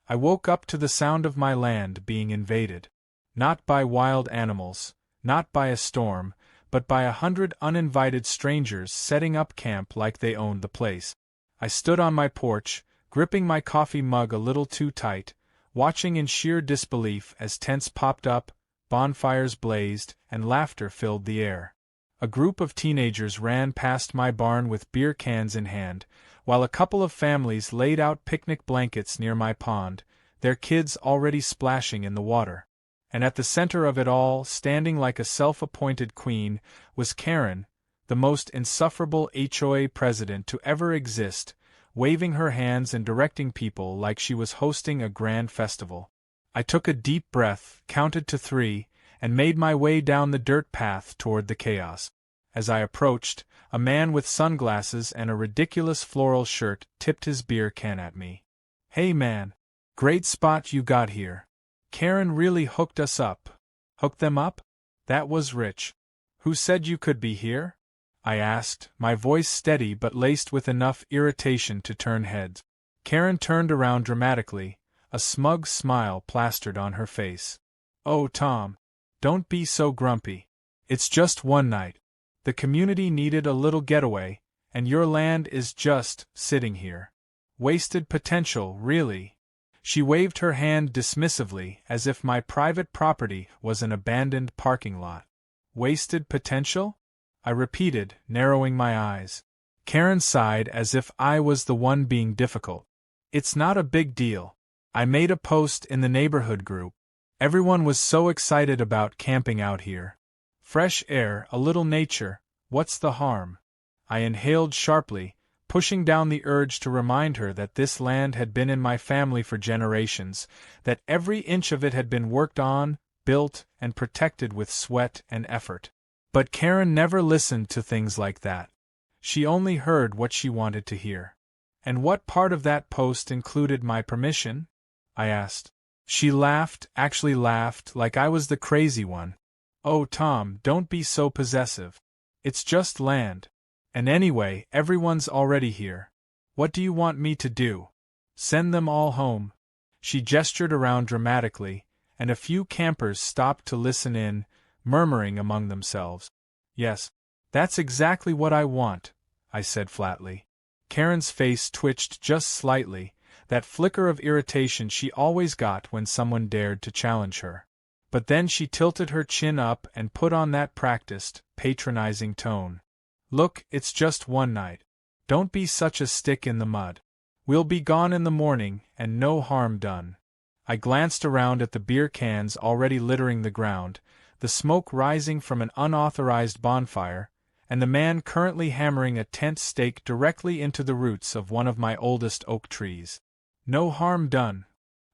I woke up to the sound of my land being invaded. Not by wild animals, not by a storm, but by 100 uninvited strangers setting up camp like they owned the place. I stood on my porch, gripping my coffee mug a little too tight, watching in sheer disbelief as tents popped up, bonfires blazed, and laughter filled the air. A group of teenagers ran past my barn with beer cans in hand, while a couple of families laid out picnic blankets near my pond, their kids already splashing in the water. And at the center of it all, standing like a self-appointed queen, was Karen, the most insufferable HOA president to ever exist, waving her hands and directing people like she was hosting a grand festival. I took a deep breath, counted to 3, and made my way down the dirt path toward the chaos. As I approached, a man with sunglasses and a ridiculous floral shirt tipped his beer can at me. "Hey man, great spot you got here. Karen really hooked us up." "Hooked them up? That was rich. Who said you could be here?" I asked, my voice steady but laced with enough irritation to turn heads. Karen turned around dramatically, a smug smile plastered on her face. "Oh Tom, don't be so grumpy. It's just one night. The community needed a little getaway, and your land is just sitting here. Wasted potential, really." She waved her hand dismissively as if my private property was an abandoned parking lot. "Wasted potential?" I repeated, narrowing my eyes. Karen sighed as if I was the one being difficult. "It's not a big deal. I made a post in the neighborhood group. Everyone was so excited about camping out here. Fresh air, a little nature, what's the harm?" I inhaled sharply, pushing down the urge to remind her that this land had been in my family for generations, that every inch of it had been worked on, built, and protected with sweat and effort. But Karen never listened to things like that. She only heard what she wanted to hear. "And what part of that post included my permission?" I asked. She laughed, actually laughed, like I was the crazy one. "Oh Tom, don't be so possessive. It's just land. And anyway, everyone's already here. What do you want me to do? Send them all home?" She gestured around dramatically, and a few campers stopped to listen in, murmuring among themselves. "Yes, that's exactly what I want," I said flatly. Karen's face twitched just slightly, that flicker of irritation she always got when someone dared to challenge her. But then she tilted her chin up and put on that practiced, patronizing tone. "Look, it's just one night. Don't be such a stick in the mud. We'll be gone in the morning, and no harm done." I glanced around at the beer cans already littering the ground, the smoke rising from an unauthorized bonfire, and the man currently hammering a tent stake directly into the roots of one of my oldest oak trees. "No harm done,"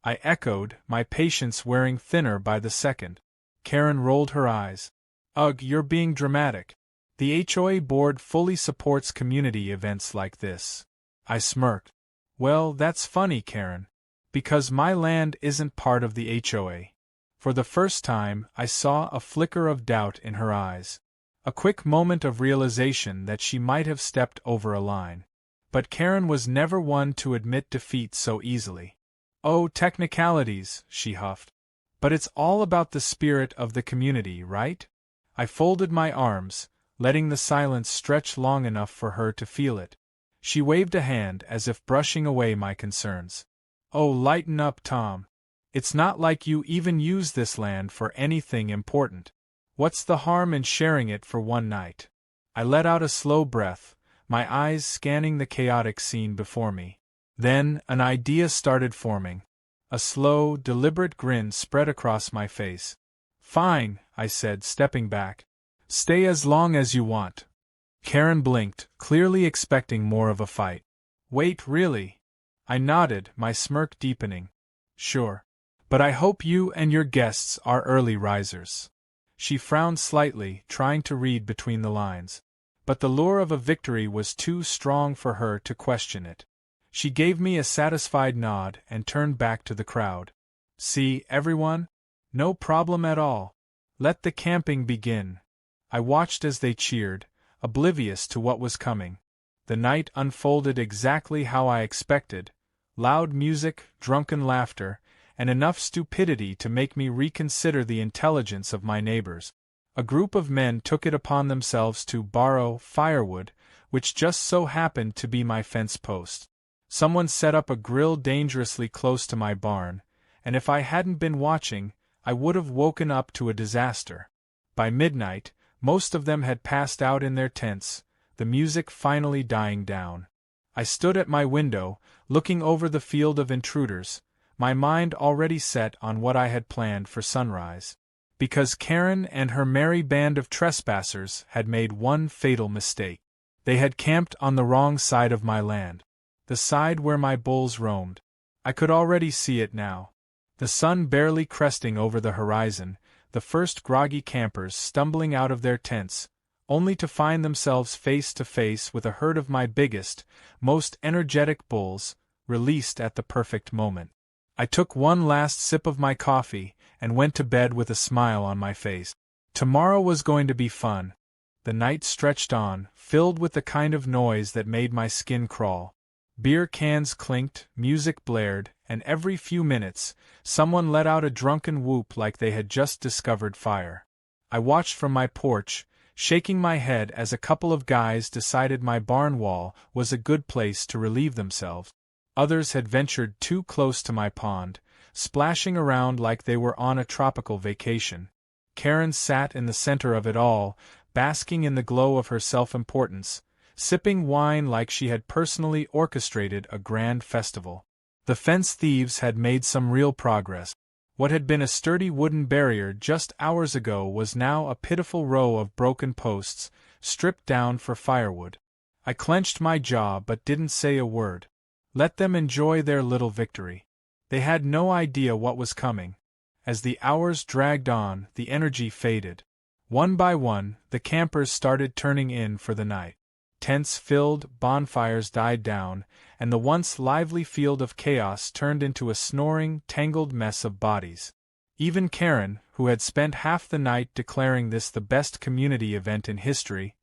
I echoed, my patience wearing thinner by the second. Karen rolled her eyes. "Ugh, you're being dramatic. The HOA board fully supports community events like this." I smirked. "Well, that's funny, Karen. Because my land isn't part of the HOA." For the first time, I saw a flicker of doubt in her eyes. A quick moment of realization that she might have stepped over a line. But Karen was never one to admit defeat so easily. "Oh, technicalities," she huffed. "But it's all about the spirit of the community, right?" I folded my arms, letting the silence stretch long enough for her to feel it. She waved a hand as if brushing away my concerns. "Oh, lighten up, Tom. It's not like you even use this land for anything important. What's the harm in sharing it for one night?" I let out a slow breath, my eyes scanning the chaotic scene before me. Then, an idea started forming. A slow, deliberate grin spread across my face. "Fine," I said, stepping back. "Stay as long as you want." Karen blinked, clearly expecting more of a fight. "Wait, really?" I nodded, my smirk deepening. "Sure. But I hope you and your guests are early risers." She frowned slightly, trying to read between the lines. But the lure of a victory was too strong for her to question it. She gave me a satisfied nod and turned back to the crowd. "See, everyone? No problem at all. Let the camping begin." I watched as they cheered, oblivious to what was coming. The night unfolded exactly how I expected, loud music, drunken laughter, and enough stupidity to make me reconsider the intelligence of my neighbors. A group of men took it upon themselves to borrow firewood, which just so happened to be my fence post. Someone set up a grill dangerously close to my barn, and if I hadn't been watching, I would have woken up to a disaster. By midnight, most of them had passed out in their tents, the music finally dying down. I stood at my window, looking over the field of intruders, my mind already set on what I had planned for sunrise. Because Karen and her merry band of trespassers had made one fatal mistake. They had camped on the wrong side of my land, the side where my bulls roamed. I could already see it now. The sun barely cresting over the horizon, the first groggy campers stumbling out of their tents, only to find themselves face to face with a herd of my biggest, most energetic bulls, released at the perfect moment. I took one last sip of my coffee and went to bed with a smile on my face. Tomorrow was going to be fun. The night stretched on, filled with the kind of noise that made my skin crawl. Beer cans clinked, music blared, and every few minutes, someone let out a drunken whoop like they had just discovered fire. I watched from my porch, shaking my head as a couple of guys decided my barn wall was a good place to relieve themselves. Others had ventured too close to my pond, splashing around like they were on a tropical vacation. Karen sat in the center of it all, basking in the glow of her self-importance, sipping wine like she had personally orchestrated a grand festival. The fence thieves had made some real progress. What had been a sturdy wooden barrier just hours ago was now a pitiful row of broken posts, stripped down for firewood. I clenched my jaw but didn't say a word. Let them enjoy their little victory. They had no idea what was coming. As the hours dragged on, the energy faded. One by one, the campers started turning in for the night. Tents filled, bonfires died down, and the once lively field of chaos turned into a snoring, tangled mess of bodies. Even Karen, who had spent half the night declaring this the best community event in history,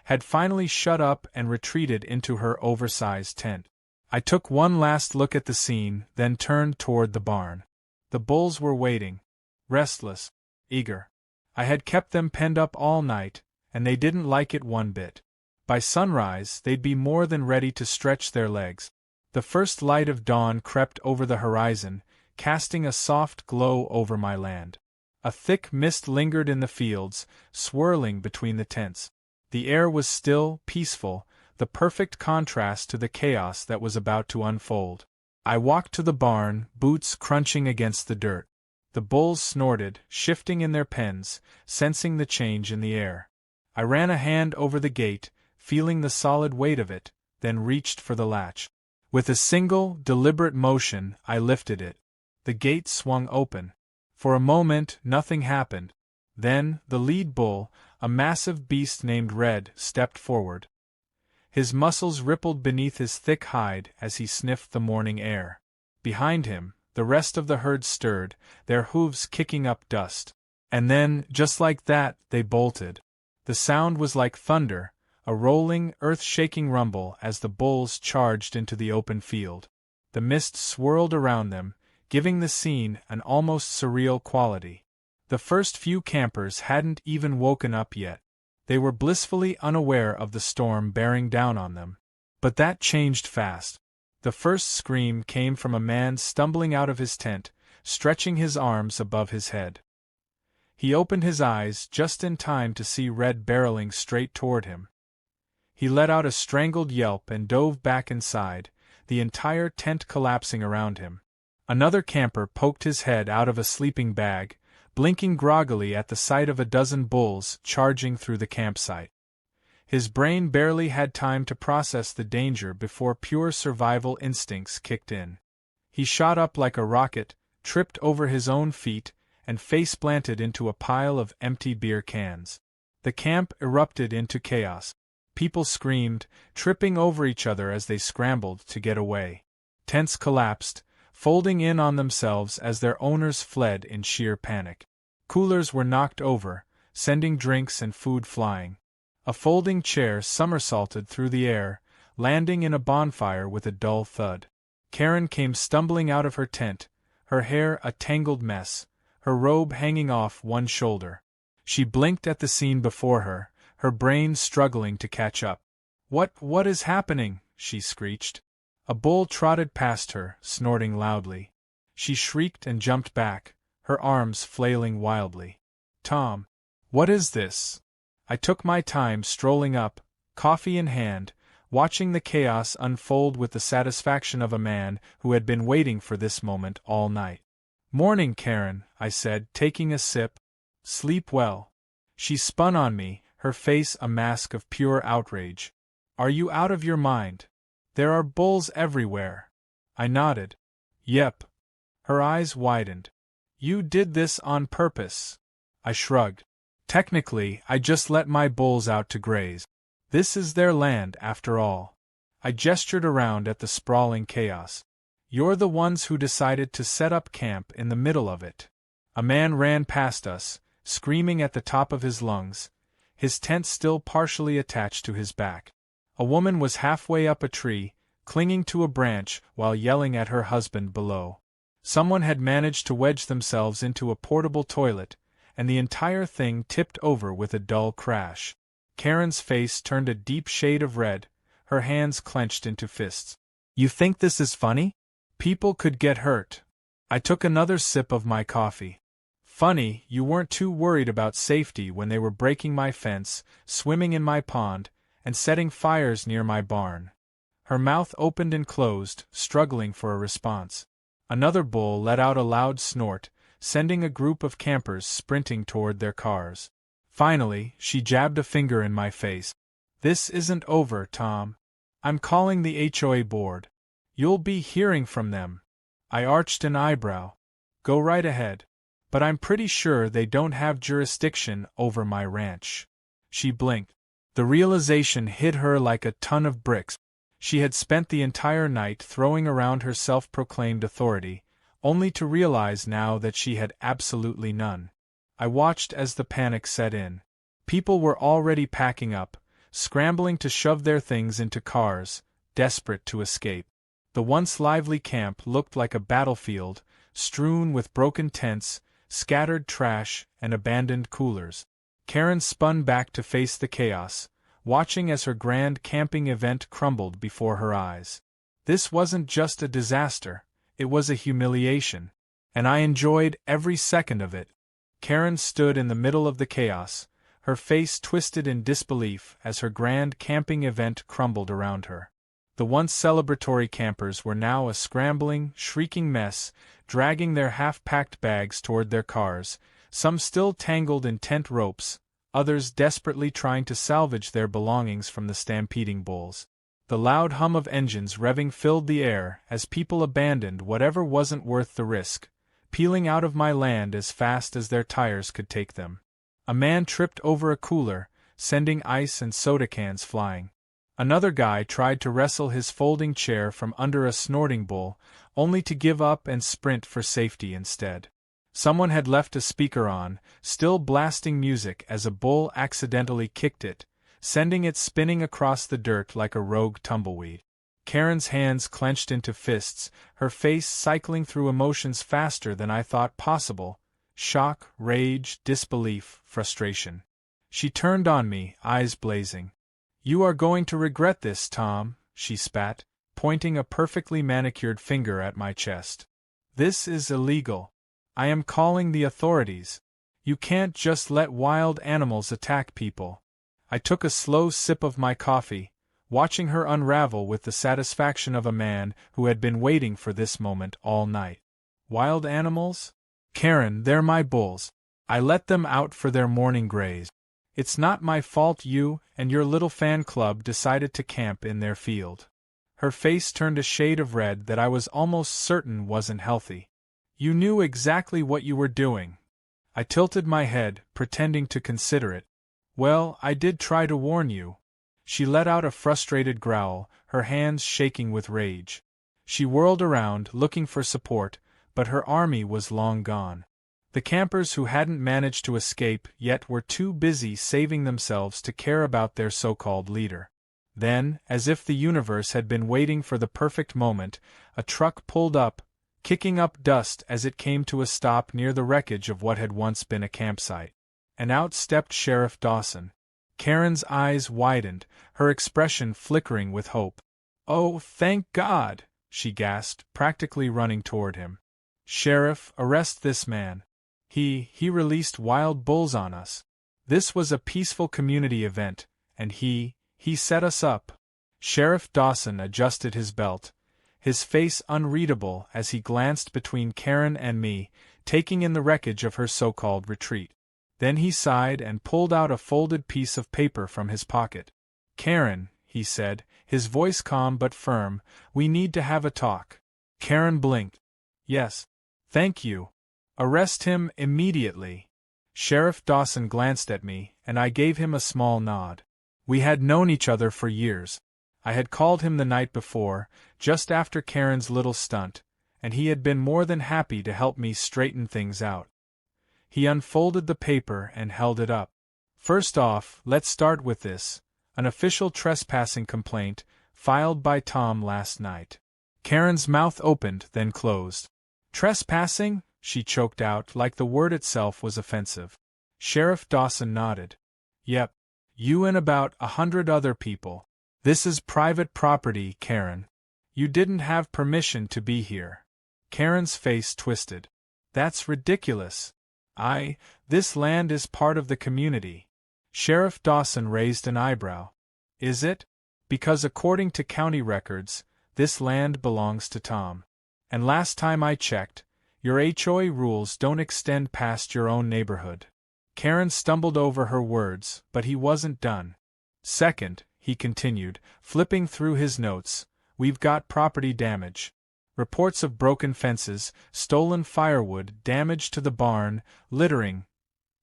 had finally shut up and retreated into her oversized tent. I took one last look at the scene, then turned toward the barn. The bulls were waiting, restless, eager. I had kept them penned up all night, and they didn't like it one bit. By sunrise, they'd be more than ready to stretch their legs. The first light of dawn crept over the horizon, casting a soft glow over my land. A thick mist lingered in the fields, swirling between the tents. The air was still, peaceful, the perfect contrast to the chaos that was about to unfold. I walked to the barn, boots crunching against the dirt. The bulls snorted, shifting in their pens, sensing the change in the air. I ran a hand over the gate, feeling the solid weight of it, then reached for the latch. With a single, deliberate motion, I lifted it. The gate swung open. For a moment, nothing happened. Then, the lead bull, a massive beast named Red, stepped forward. His muscles rippled beneath his thick hide as he sniffed the morning air. Behind him, the rest of the herd stirred, their hooves kicking up dust. And then, just like that, they bolted. The sound was like thunder, a rolling, earth-shaking rumble as the bulls charged into the open field. The mist swirled around them, giving the scene an almost surreal quality. The first few campers hadn't even woken up yet. They were blissfully unaware of the storm bearing down on them. But that changed fast. The first scream came from a man stumbling out of his tent, stretching his arms above his head. He opened his eyes just in time to see Red barreling straight toward him. He let out a strangled yelp and dove back inside, the entire tent collapsing around him. Another camper poked his head out of a sleeping bag, blinking groggily at the sight of a dozen bulls charging through the campsite. His brain barely had time to process the danger before pure survival instincts kicked in. He shot up like a rocket, tripped over his own feet, and face-planted into a pile of empty beer cans. The camp erupted into chaos. People screamed, tripping over each other as they scrambled to get away. Tents collapsed, folding in on themselves as their owners fled in sheer panic. Coolers were knocked over, sending drinks and food flying. A folding chair somersaulted through the air, landing in a bonfire with a dull thud. Karen came stumbling out of her tent, her hair a tangled mess, her robe hanging off one shoulder. She blinked at the scene before her, her brain struggling to catch up. What is happening?" she screeched. A bull trotted past her, snorting loudly. She shrieked and jumped back, her arms flailing wildly. "Tom, what is this?" I took my time strolling up, coffee in hand, watching the chaos unfold with the satisfaction of a man who had been waiting for this moment all night. "Morning, Karen," I said, taking a sip. "Sleep well." She spun on me, her face a mask of pure outrage. "Are you out of your mind? There are bulls everywhere." I nodded. "Yep." Her eyes widened. "You did this on purpose." I shrugged. "Technically, I just let my bulls out to graze. This is their land, after all." I gestured around at the sprawling chaos. "You're the ones who decided to set up camp in the middle of it." A man ran past us, screaming at the top of his lungs, his tent still partially attached to his back. A woman was halfway up a tree, clinging to a branch while yelling at her husband below. Someone had managed to wedge themselves into a portable toilet, and the entire thing tipped over with a dull crash. Karen's face turned a deep shade of red, her hands clenched into fists. "You think this is funny? People could get hurt." I took another sip of my coffee. "Funny, you weren't too worried about safety when they were breaking my fence, swimming in my pond, and setting fires near my barn." Her mouth opened and closed, struggling for a response. Another bull let out a loud snort, sending a group of campers sprinting toward their cars. Finally, she jabbed a finger in my face. "This isn't over, Tom. I'm calling the HOA board. You'll be hearing from them." I arched an eyebrow. "Go right ahead. But I'm pretty sure they don't have jurisdiction over my ranch." She blinked. The realization hit her like a ton of bricks. She had spent the entire night throwing around her self-proclaimed authority, only to realize now that she had absolutely none. I watched as the panic set in. People were already packing up, scrambling to shove their things into cars, desperate to escape. The once lively camp looked like a battlefield, strewn with broken tents, scattered trash, and abandoned coolers. Karen spun back to face the chaos, watching as her grand camping event crumbled before her eyes. This wasn't just a disaster, it was a humiliation, and I enjoyed every second of it. Karen stood in the middle of the chaos, her face twisted in disbelief as her grand camping event crumbled around her. The once celebratory campers were now a scrambling, shrieking mess, dragging their half-packed bags toward their cars, some still tangled in tent ropes, others desperately trying to salvage their belongings from the stampeding bulls. The loud hum of engines revving filled the air as people abandoned whatever wasn't worth the risk, peeling out of my land as fast as their tires could take them. A man tripped over a cooler, sending ice and soda cans flying. Another guy tried to wrestle his folding chair from under a snorting bull, only to give up and sprint for safety instead. Someone had left a speaker on, still blasting music as a bull accidentally kicked it, sending it spinning across the dirt like a rogue tumbleweed. Karen's hands clenched into fists, her face cycling through emotions faster than I thought possible: shock, rage, disbelief, frustration. She turned on me, eyes blazing. "You are going to regret this, Tom," she spat, pointing a perfectly manicured finger at my chest. "This is illegal. I am calling the authorities. You can't just let wild animals attack people." I took a slow sip of my coffee, watching her unravel with the satisfaction of a man who had been waiting for this moment all night. "Wild animals? Karen, they're my bulls. I let them out for their morning graze. It's not my fault you and your little fan club decided to camp in their field." Her face turned a shade of red that I was almost certain wasn't healthy. "You knew exactly what you were doing." I tilted my head, pretending to consider it. "Well, I did try to warn you." She let out a frustrated growl, her hands shaking with rage. She whirled around, looking for support, but her army was long gone. The campers who hadn't managed to escape yet were too busy saving themselves to care about their so-called leader. Then, as if the universe had been waiting for the perfect moment, a truck pulled up, kicking up dust as it came to a stop near the wreckage of what had once been a campsite. And out stepped Sheriff Dawson. Karen's eyes widened, her expression flickering with hope. "Oh, thank God!" she gasped, practically running toward him. "Sheriff, arrest this man. He released wild bulls on us. This was a peaceful community event, and he set us up." Sheriff Dawson adjusted his belt, his face unreadable as he glanced between Karen and me, taking in the wreckage of her so-called retreat. Then he sighed and pulled out a folded piece of paper from his pocket. "Karen," he said, his voice calm but firm, "we need to have a talk." Karen blinked. "Yes. Thank you. Arrest him immediately." Sheriff Dawson glanced at me, and I gave him a small nod. We had known each other for years. I had called him the night before, just after Karen's little stunt, and he had been more than happy to help me straighten things out. He unfolded the paper and held it up. "First off, let's start with this. An official trespassing complaint, filed by Tom last night." Karen's mouth opened, then closed. "Trespassing?" she choked out, like the word itself was offensive. Sheriff Dawson nodded. "Yep. You and about 100 other people. This is private property, Karen. You didn't have permission to be here." Karen's face twisted. "That's ridiculous. This land is part of the community." Sheriff Dawson raised an eyebrow. "Is it? Because according to county records, this land belongs to Tom. And last time I checked, your HOA rules don't extend past your own neighborhood." Karen stumbled over her words, but he wasn't done. "Second," he continued, flipping through his notes, "we've got property damage. Reports of broken fences, stolen firewood, damage to the barn, littering."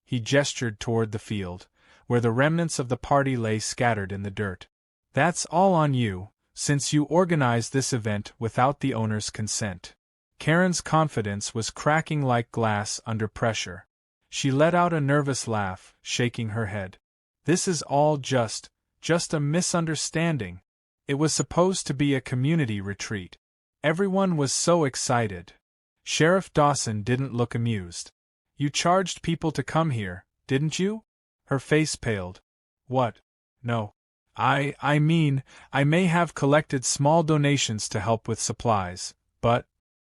He gestured toward the field, where the remnants of the party lay scattered in the dirt. "That's all on you, since you organized this event without the owner's consent." Karen's confidence was cracking like glass under pressure. She let out a nervous laugh, shaking her head. "This is all just a misunderstanding. It was supposed to be a community retreat. Everyone was so excited." Sheriff Dawson didn't look amused. "You charged people to come here, didn't you?" Her face paled. "What? No. I mean, I may have collected small donations to help with supplies, but—"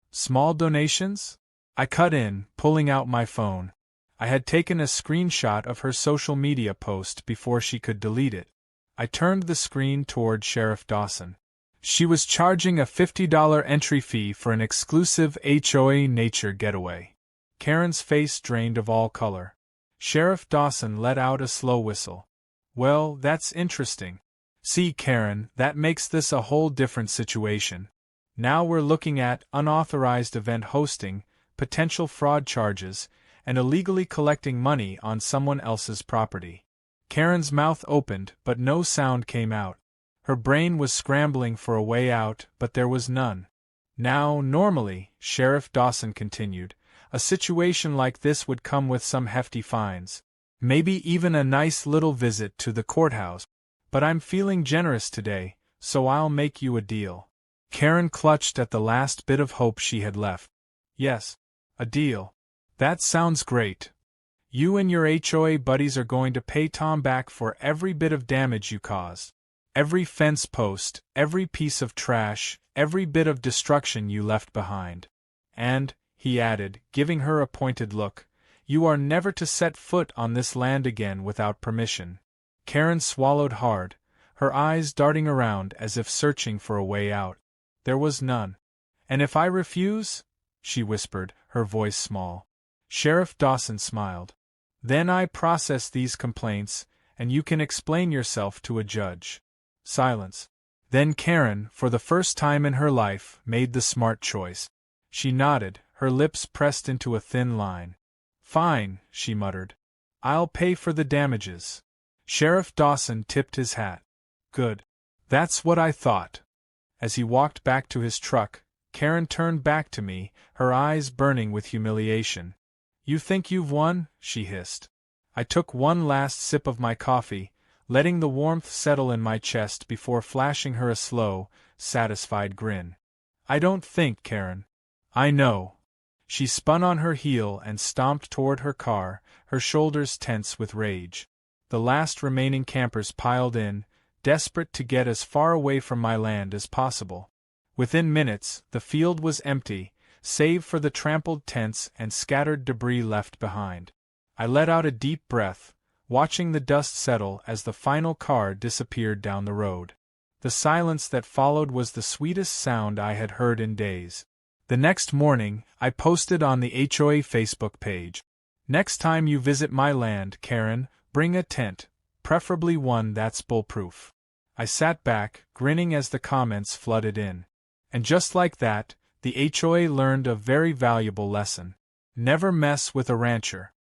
"Small donations?" I cut in, pulling out my phone. I had taken a screenshot of her social media post before she could delete it. I turned the screen toward Sheriff Dawson. She was charging a $50 entry fee for an exclusive HOA nature getaway. Karen's face drained of all color. Sheriff Dawson let out a slow whistle. "Well, that's interesting. See, Karen, that makes this a whole different situation. Now we're looking at unauthorized event hosting, potential fraud charges, and illegally collecting money on someone else's property." Karen's mouth opened, but no sound came out. Her brain was scrambling for a way out, but there was none. "Now, normally," Sheriff Dawson continued, "a situation like this would come with some hefty fines. Maybe even a nice little visit to the courthouse. But I'm feeling generous today, so I'll make you a deal." Karen clutched at the last bit of hope she had left. "Yes, a deal. That sounds great. You and your HOA buddies are going to pay Tom back for every bit of damage you caused. Every fence post, every piece of trash, every bit of destruction you left behind. And," he added, giving her a pointed look, "you are never to set foot on this land again without permission." Karen swallowed hard, her eyes darting around as if searching for a way out. There was none. "And if I refuse?" she whispered, her voice small. Sheriff Dawson smiled. "Then I process these complaints, and you can explain yourself to a judge." Silence. Then Karen, for the first time in her life, made the smart choice. She nodded, her lips pressed into a thin line. "Fine," she muttered. "I'll pay for the damages." Sheriff Dawson tipped his hat. "Good. That's what I thought." As he walked back to his truck, Karen turned back to me, her eyes burning with humiliation. "You think you've won?" she hissed. I took one last sip of my coffee, letting the warmth settle in my chest before flashing her a slow, satisfied grin. I don't think, Karen. I know. She spun on her heel and stomped toward her car, her shoulders tense with rage. The last remaining campers piled in, desperate to get as far away from my land as possible. Within minutes, the field was empty, save for the trampled tents and scattered debris left behind. I let out a deep breath, watching the dust settle as the final car disappeared down the road. The silence that followed was the sweetest sound I had heard in days. The next morning, I posted on the HOA Facebook page. Next time you visit my land, Karen, bring a tent, preferably one that's bullproof. I sat back, grinning as the comments flooded in. And just like that, the HOA learned a very valuable lesson. Never mess with a rancher.